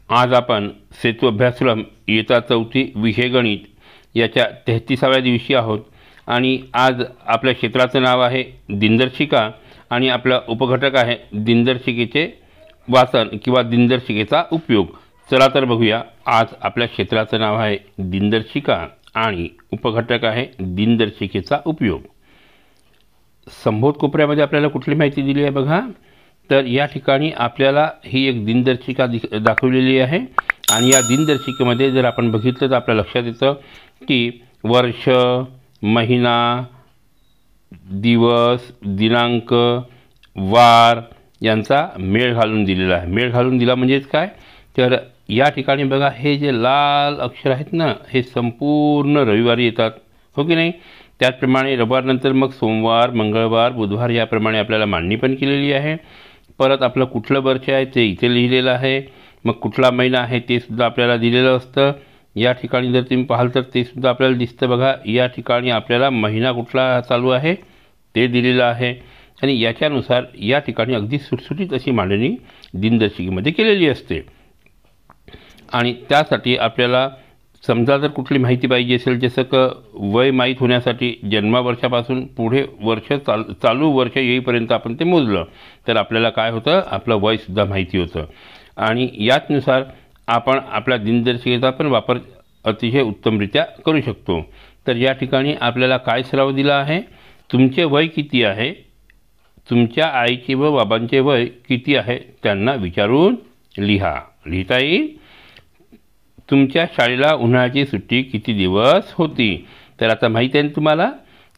आज आपण सेतू अभ्यासक्रम इयत्ता 4 विषय गणित याच्या 33व्या दिवशी आहोत आणि आज आपल्या क्षेत्राचं नाव आहे दिनदर्शिका आणि आपला उपघटक आहे दिनदर्शिकेचे वाचन किंवा दिनदर्शिकेचा उपयोग। चला तर बघूया। आज आपल्या क्षेत्राचं नाव आहे दिनदर्शिका आणि उपघटक आहे दिनदर्शिकेचा उपयोग। संबोध कोपऱ्यामध्ये आपल्याला कुठली माहिती दिली आहे बघा। तर या ठिकाणी आपल्याला ही एक दिनदर्शिका दाखवलेली आहे आणि या दिनदर्शिकेमध्ये जर आपण बघितलं तर आपल्या लक्षात येतं की वर्ष, महिना, दिवस, दिनांक, वार यांचा मेळ घालून दिलेला आहे। मेळ घालून दिला म्हणजेच काय, तर या ठिकाणी बघा हे जे लाल अक्षर आहेत ना, हे संपूर्ण रविवारी येतात, हो की नाही। त्याचप्रमाणे रविवारनंतर मग सोमवार, मंगळवार, बुधवार याप्रमाणे आपल्याला मांडणी पण केलेली आहे। परत आपलं कुठलं वर्ष आहे ते इथे लिहिलेलं आहे, मग कुठला महिना आहे ते सुद्धा आपल्याला दिलेलं असतं। या ठिकाणी जर तुम्ही पाहाल तर ते सुद्धा आपल्याला दिसतं बघा। या ठिकाणी आपल्याला महिना कुठला चालू आहे ते दिलेलं आहे आणि याच्यानुसार या ठिकाणी अगदी सुटसुटीत अशी मांडणी दिनदर्शिकेमध्ये केलेली असते। आणि त्यासाठी आपल्याला समजा जर कुठली माहिती पाहिजे असेल, जसं की वय माहीत होण्यासाठी जन्मवर्षापासून पुढे वर्ष चालू वर्ष येईपर्यंत आपण ते मोजलं तर आपल्याला काय होतं, आपलं वयसुद्धा माहिती होतं आणि याचनुसार आपण आपल्या दिनदर्शिकेचा पण वापर अतिशय उत्तमरित्या करू शकतो। तर या ठिकाणी आपल्याला काय सराव दिला आहे, तुमचे वय किती आहे, तुमच्या आईचे व बाबांचे वय किती आहे त्यांना विचारून लिहिता येईल। तुमच्या शाळेला उन्हाळ्याची सुट्टी किती दिवस होती। तर आता माहीत आहे तुम्हाला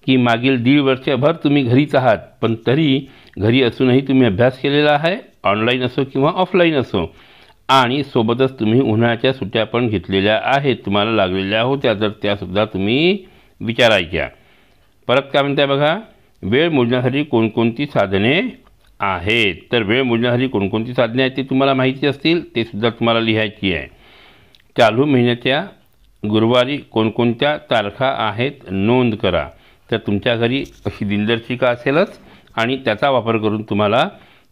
की मागील 1.5 वर्षभर तुम्ही घरीच आहात, पण तरी घरी असूनही तुम्ही अभ्यास केलेला आहे, ऑनलाईन असो किंवा ऑफलाईन असो, आणि सोबतच तुम्ही उन्हाळ्याच्या सुट्ट्या पण घेतलेल्या आहेत, तुम्हाला लागलेल्या होत्या, तर त्यासुद्धा तुम्ही विचारायच्या। परत काय म्हणताय बघा, वेळ मोजण्यासाठी कोणकोणती साधने आहेत। तर वेळ मोजण्यासाठी कोणकोणती साधने आहेत ते तुम्हाला माहिती असतील, ते सुद्धा तुम्हाला लिहायची आहे। चालू महिन्याच्या गुरुवारी कोणकोणत्या तारखा आहेत नोंद करा। तर तुमच्या घरी अशी दिनदर्शिका असेलच आणि त्याचा वापर करून तुम्हाला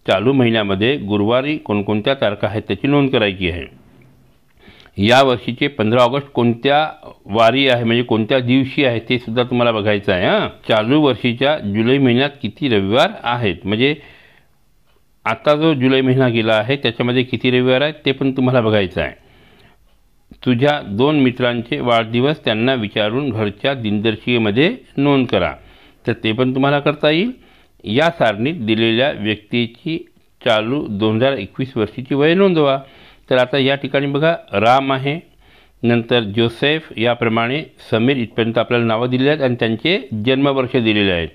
चालू महिन्यामध्ये गुरुवारी कोणकोणत्या तारखा आहेत त्याची नोंद करायची आहे। या वर्षीचे 15 ऑगस्ट कोणत्या वारी आहे, म्हणजे कोणत्या दिवशी आहे ते सुद्धा तुम्हाला बघायचं आहे। चालू वर्षीच्या जुलै महिन्यात किती रविवार आहेत, म्हणजे आता जो जुलै महिना गेला आहे त्याच्यामध्ये किती रविवार आहेत ते पण तुम्हाला बघायचं आहे। तुझ्या 2 मित्रांचे वाढदिवस त्यांना विचारून घरच्या दिनदर्शिकेमध्ये नोंद करा। तर ते पण तुम्हाला करता येईल। या सारणीत दिलेल्या व्यक्तीची चालू 2021 वर्षीची वय नोंदवा। तर आता या ठिकाणी बघा राम आहे, नंतर जोसेफ, याप्रमाणे समीर इथपर्यंत आपल्याला नावं दिलेली आहेत आणि त्यांचे जन्मवर्ष दिलेले आहेत।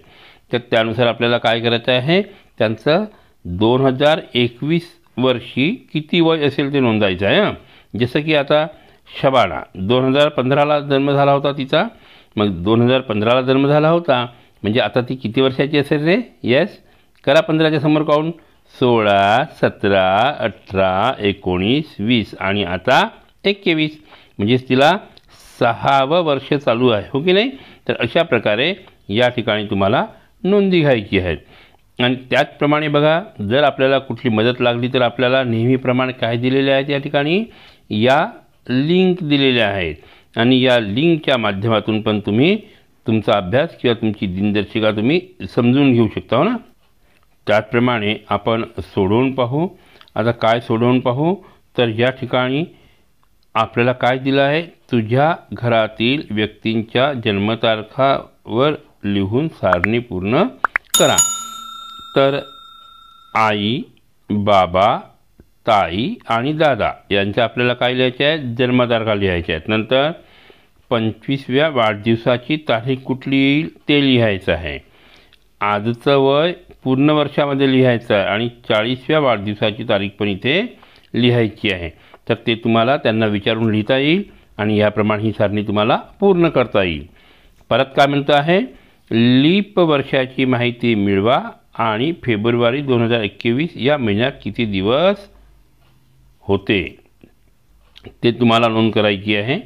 तर त्यानुसार आपल्याला काय करायचं आहे, त्यांचं 2021 वर्षी किती वय असेल ते नोंदायचं आहे। जसं की आता शबाना 2015ला जन्म झाला होता तिचा, मग 2015ला जन्म झाला होता म्हणजे आता ती किती वर्षाची असेल रे, येस करा 15च्या समोर काउंट, 16, 17, 18, 19, 20 आणि आता 21, म्हणजेच तिला 6वं वर्ष चालू आहे, हो की नाही। तर अशा प्रकारे या ठिकाणी तुम्हाला नोंदी घ्यायची आहे। आणि त्याचप्रमाणे बघा, जर आपल्याला कुठली मदत लागली तर आपल्याला नेहमीप्रमाणे काय दिलेले आहेत, या ठिकाणी या लिंक दिलेल्या आहेत आणि या लिंकच्या माध्यमातून पण तुम्ही तुमचा अभ्यास किंवा तुमची दिनदर्शिका तुम्ही समजून घेऊ शकता, हो ना। त्याचप्रमाणे आपण सोडवून पाहू। आता काय सोडवून पाहू, तर या ठिकाणी आपल्याला काय दिलं आहे, तुझ्या घरातील व्यक्तींच्या जन्मतारखावर लिहून सारणी पूर्ण करा। तर आई, बाबा, ताई आणि दादा यांच्या आपल्याला काय लिहायचे आहेत, जन्मतारखा लिहायच्या आहेत। नंतर 25व्या वाढदिवसाची तारीख कुठली येईल ते लिहायचं आहे। आजचं वय पूर्ण वर्षामध्ये लिहायचं आहे आणि 40व्या वाढदिवसाची तारीख पण इथे लिहायची आहे। तर ते तुम्हाला त्यांना विचारून लिहिता येईल आणि याप्रमाणे ही सारणी तुम्हाला पूर्ण करता येईल। परत काय म्हणतं आहे, लीप वर्षाची माहिती मिळवा आणि फेब्रुवारी 2021 या महिन्यात किती दिवस होते ते तुम्हाला नोंद करायची आहे।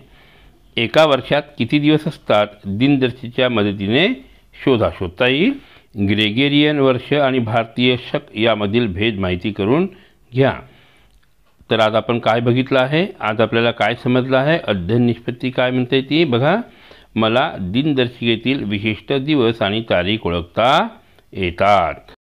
एका वर्षात किती दिवस असतात दिनदर्शिकेच्या मदतीने शोधता येईल। ग्रेगोरियन वर्ष आणि भारतीय शक यामधील भेद माहिती करून घ्या। तर आज आपण काय बघितलं आहे, आज आपल्याला काय समजलं आहे, अध्ययन निष्पत्ती काय म्हणते ती बघा. मला दिनदर्शिकेतील विशिष्ट दिवस आणि तारीख ओळखता येतात.